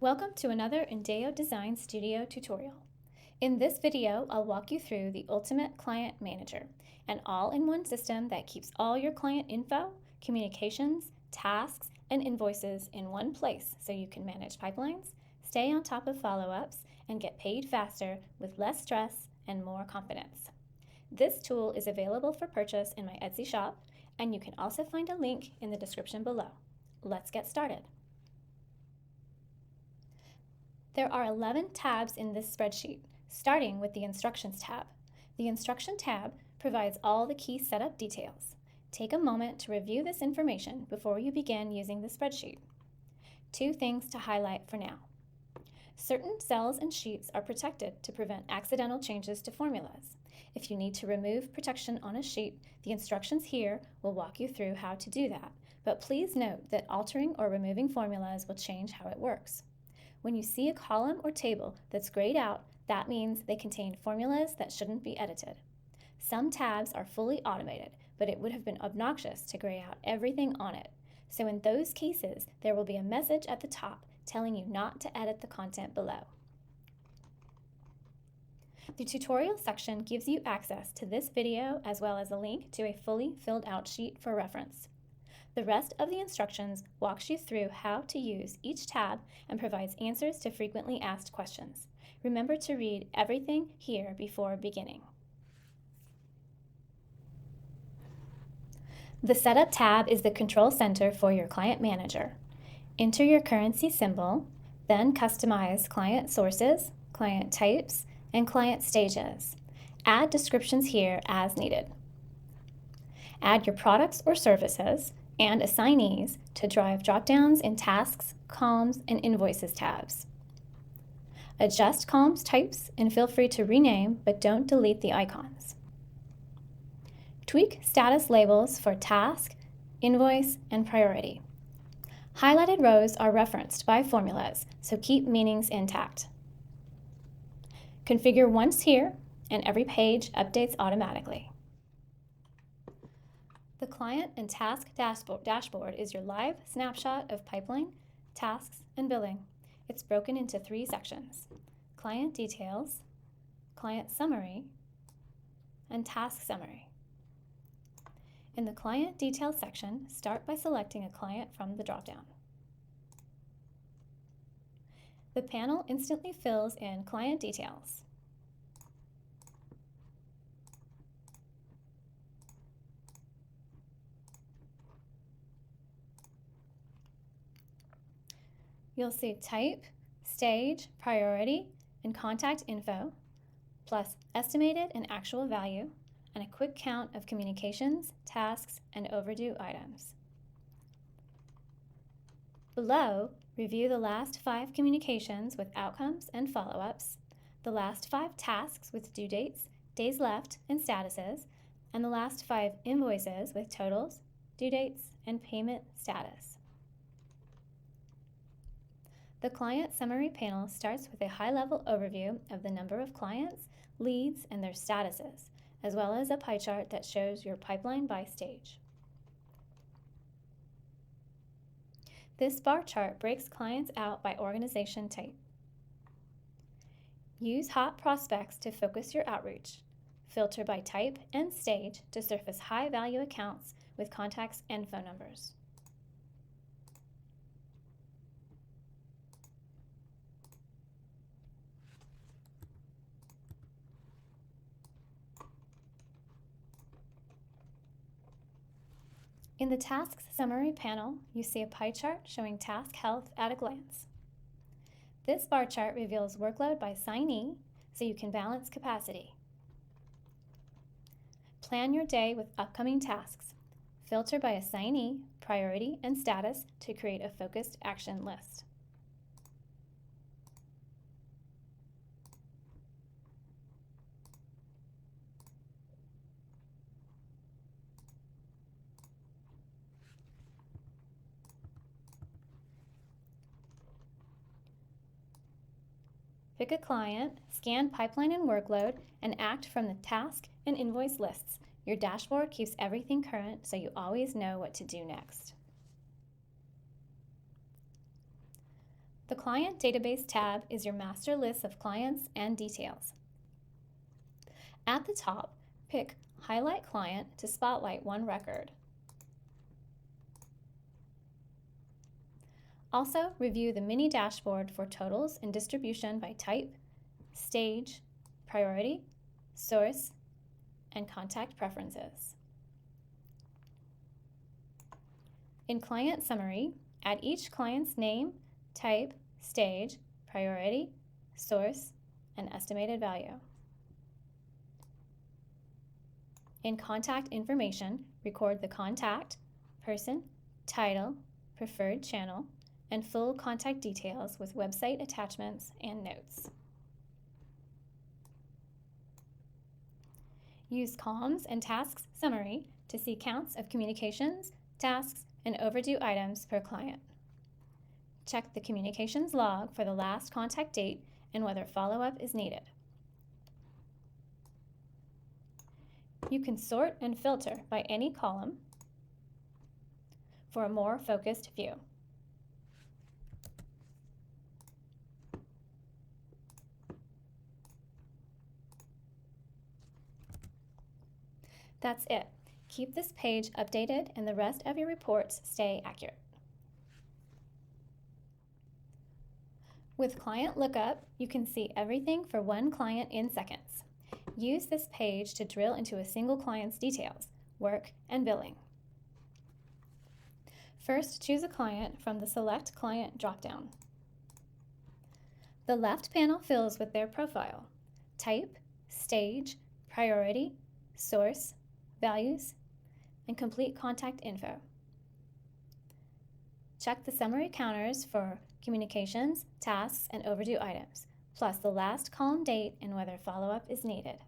Welcome to another Indeo Design Studio tutorial. In this video, I'll walk you through the Ultimate Client Manager, an all-in-one system that keeps all your client info, communications, tasks, and invoices in one place so you can manage pipelines, stay on top of follow-ups, and get paid faster with less stress and more confidence. This tool is available for purchase in my Etsy shop, and you can also find a link in the description below. Let's get started. There are 11 tabs in this spreadsheet, starting with the Instructions tab. The Instruction tab provides all the key setup details. Take a moment to review this information before you begin using the spreadsheet. 2 things to highlight for now. Certain cells and sheets are protected to prevent accidental changes to formulas. If you need to remove protection on a sheet, the instructions here will walk you through how to do that, but please note that altering or removing formulas will change how it works. When you see a column or table that's grayed out, that means they contain formulas that shouldn't be edited. Some tabs are fully automated, but it would have been obnoxious to gray out everything on it. So in those cases, there will be a message at the top telling you not to edit the content below. The tutorial section gives you access to this video as well as a link to a fully filled out sheet for reference. The rest of the instructions walks you through how to use each tab and provides answers to frequently asked questions. Remember to read everything here before beginning. The Setup tab is the control center for your client manager. Enter your currency symbol, then customize client sources, client types, and client stages. Add descriptions here as needed. Add your products or services and assignees to drive dropdowns in Tasks, Columns, and Invoices tabs. Adjust columns types and feel free to rename, but don't delete the icons. Tweak status labels for Task, Invoice, and Priority. Highlighted rows are referenced by formulas, so keep meanings intact. Configure once here, and every page updates automatically. The Client and Task dashboard is your live snapshot of pipeline, tasks, and billing. It's broken into 3 sections: Client Details, Client Summary, and Task Summary. In the Client Details section, start by selecting a client from the dropdown. The panel instantly fills in Client Details. You'll see type, stage, priority, and contact info, plus estimated and actual value, and a quick count of communications, tasks, and overdue items. Below, review the last 5 communications with outcomes and follow-ups, the last 5 tasks with due dates, days left, and statuses, and the last 5 invoices with totals, due dates, and payment status. The Client Summary panel starts with a high-level overview of the number of clients, leads, and their statuses, as well as a pie chart that shows your pipeline by stage. This bar chart breaks clients out by organization type. Use hot prospects to focus your outreach. Filter by type and stage to surface high-value accounts with contacts and phone numbers. In the Tasks Summary panel, you see a pie chart showing task health at a glance. This bar chart reveals workload by assignee so you can balance capacity. Plan your day with upcoming tasks. Filter by assignee, priority, and status to create a focused action list. Pick a client, scan pipeline and workload, and act from the task and invoice lists. Your dashboard keeps everything current so you always know what to do next. The Client Database tab is your master list of clients and details. At the top, pick Highlight Client to spotlight one record. Also, review the mini dashboard for totals and distribution by type, stage, priority, source, and contact preferences. In Client Summary, add each client's name, type, stage, priority, source, and estimated value. In Contact Information, record the contact, person, title, preferred channel, and full contact details with website attachments and notes. Use Comms and Tasks Summary to see counts of communications, tasks, and overdue items per client. Check the communications log for the last contact date and whether follow-up is needed. You can sort and filter by any column for a more focused view. That's it. Keep this page updated and the rest of your reports stay accurate. With Client Lookup, you can see everything for one client in seconds. Use this page to drill into a single client's details, work, and billing. First, choose a client from the Select Client dropdown. The left panel fills with their profile, type, stage, priority, source, values, and complete contact info. Check the summary counters for communications, tasks, and overdue items, plus the last column date and whether follow-up is needed.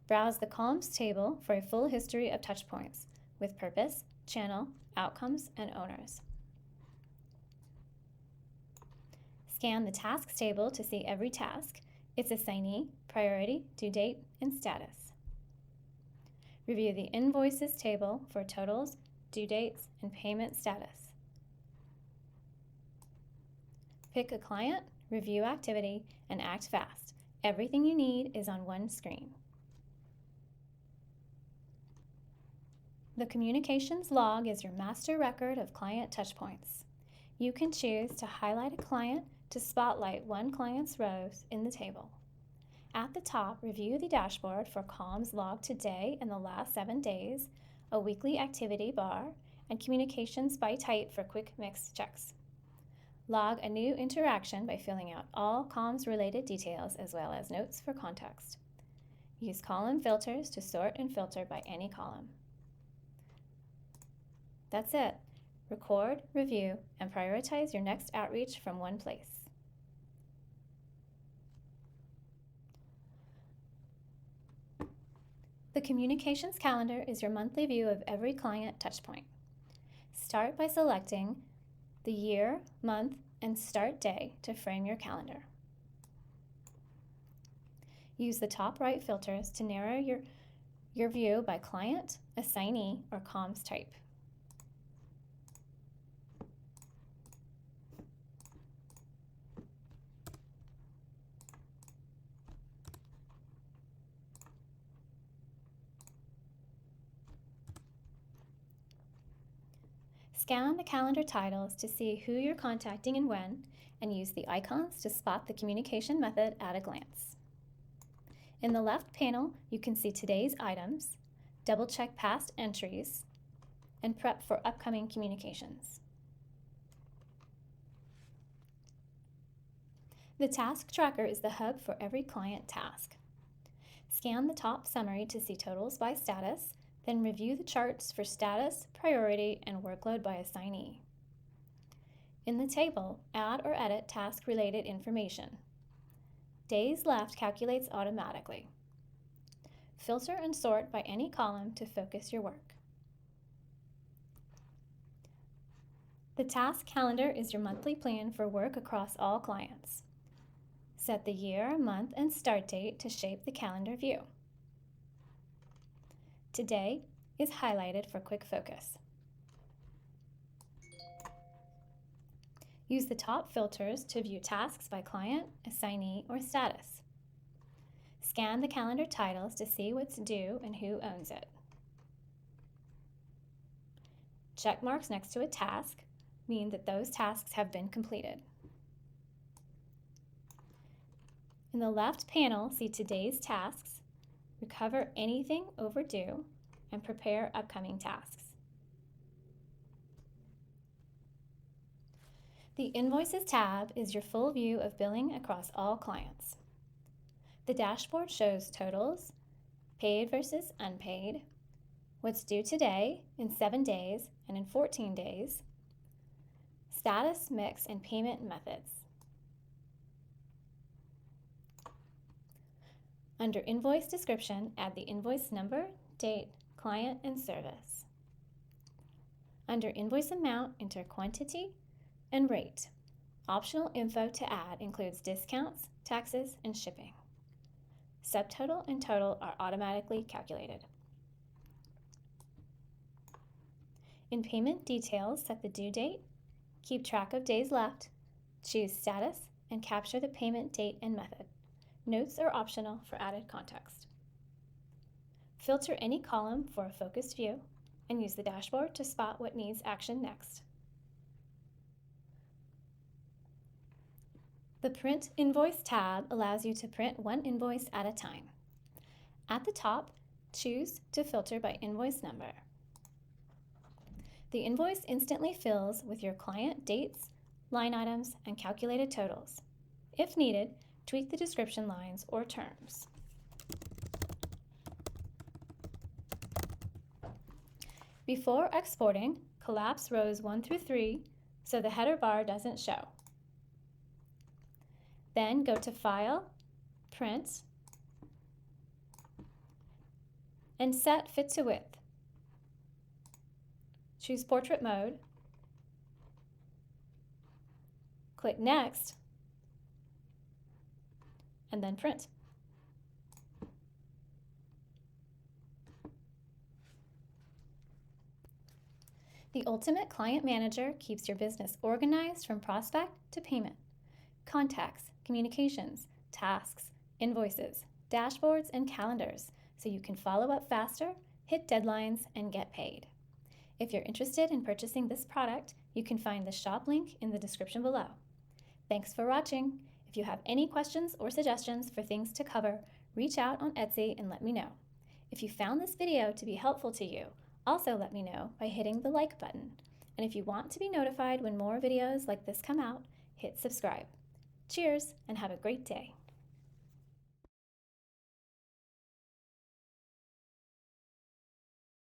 Browse the columns table for a full history of touchpoints with purpose, channel, outcomes, and owners. Scan the tasks table to see every task, its assignee, priority, due date, and status. Review the invoices table for totals, due dates, and payment status. Pick a client, review activity, and act fast. Everything you need is on one screen. The communications log is your master record of client touchpoints. You can choose to highlight a client to spotlight one client's rows in the table. At the top, review the dashboard for comms logged today and the last 7 days, a weekly activity bar, and communications by type for quick mix checks. Log a new interaction by filling out all comms-related details as well as notes for context. Use column filters to sort and filter by any column. That's it. Record, review, and prioritize your next outreach from one place. The communications calendar is your monthly view of every client touchpoint. Start by selecting the year, month, and start day to frame your calendar. Use the top right filters to narrow your view by client, assignee, or comms type. Scan the calendar titles to see who you're contacting and when, and use the icons to spot the communication method at a glance. In the left panel, you can see today's items, double-check past entries, and prep for upcoming communications. The task tracker is the hub for every client task. Scan the top summary to see totals by status, then review the charts for status, priority, and workload by assignee. In the table, add or edit task-related information. Days left calculates automatically. Filter and sort by any column to focus your work. The task calendar is your monthly plan for work across all clients. Set the year, month, and start date to shape the calendar view. Today is highlighted for quick focus. Use the top filters to view tasks by client, assignee, or status. Scan the calendar titles to see what's due and who owns it. Check marks next to a task mean that those tasks have been completed. In the left panel, see today's tasks, recover anything overdue, and prepare upcoming tasks. The Invoices tab is your full view of billing across all clients. The dashboard shows totals, paid versus unpaid, what's due today, in 7 days, and in 14 days, status, mix, and payment methods. Under Invoice Description, add the invoice number, date, client, and service. Under Invoice Amount, enter quantity and rate. Optional info to add includes discounts, taxes, and shipping. Subtotal and total are automatically calculated. In Payment Details, set the due date, keep track of days left, choose status, and capture the payment date and method. Notes are optional for added context. Filter any column for a focused view and use the dashboard to spot what needs action next. The Print Invoice tab allows you to print one invoice at a time. At the top, choose to filter by invoice number. The invoice instantly fills with your client dates, line items, and calculated totals. If needed, tweak the description lines or terms. Before exporting, collapse rows 1 through 3 so the header bar doesn't show. Then go to File, Print, and set Fit to Width. Choose Portrait Mode, click Next, and then Print. The Ultimate Client Manager keeps your business organized from prospect to payment. Contacts, communications, tasks, invoices, dashboards, and calendars, so you can follow up faster, hit deadlines, and get paid. If you're interested in purchasing this product, you can find the shop link in the description below. Thanks for watching. If you have any questions or suggestions for things to cover, reach out on Etsy and let me know. If you found this video to be helpful to you, also let me know by hitting the like button. And if you want to be notified when more videos like this come out, hit subscribe. Cheers and have a great day.